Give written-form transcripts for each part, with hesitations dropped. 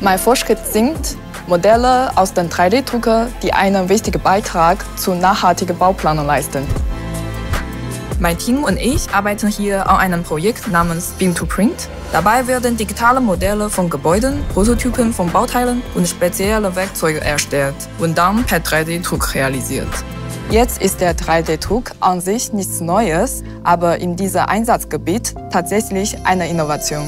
Mein Fortschritt sind Modelle aus dem 3D-Drucker, die einen wichtigen Beitrag zur nachhaltigen Bauplanung leisten. Mein Team und ich arbeiten hier an einem Projekt namens Beam2Print. Dabei werden digitale Modelle von Gebäuden, Prototypen von Bauteilen und spezielle Werkzeuge erstellt und dann per 3D-Druck realisiert. Jetzt ist der 3D-Druck an sich nichts Neues, aber in diesem Einsatzgebiet tatsächlich eine Innovation.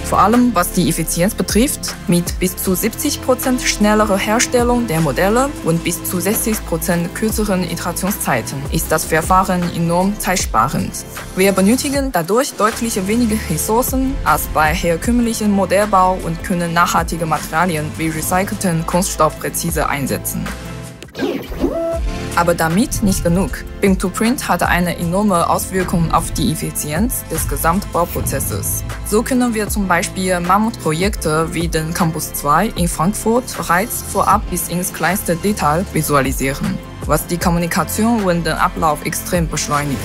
Vor allem was die Effizienz betrifft, mit bis zu 70% schnellerer Herstellung der Modelle und bis zu 60% kürzeren Iterationszeiten ist das Verfahren enorm zeitsparend. Wir benötigen dadurch deutlich weniger Ressourcen als bei herkömmlichem Modellbau und können nachhaltige Materialien wie recycelten Kunststoff präzise einsetzen. Aber damit nicht genug. Beam2Print hat eine enorme Auswirkung auf die Effizienz des Gesamtbauprozesses. So können wir zum Beispiel Mammutprojekte wie den Campus 2 in Frankfurt bereits vorab bis ins kleinste Detail visualisieren, was die Kommunikation und den Ablauf extrem beschleunigt.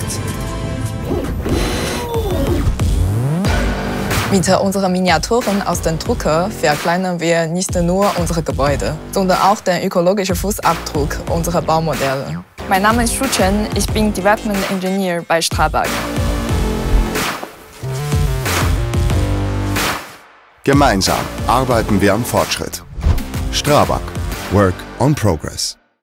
Mit unseren Miniaturen aus dem Drucker verkleinern wir nicht nur unsere Gebäude, sondern auch den ökologischen Fußabdruck unserer Baumodelle. Mein Name ist Shu Chen, ich bin Development Engineer bei Strabag. Gemeinsam arbeiten wir am Fortschritt. Strabag. Work on Progress.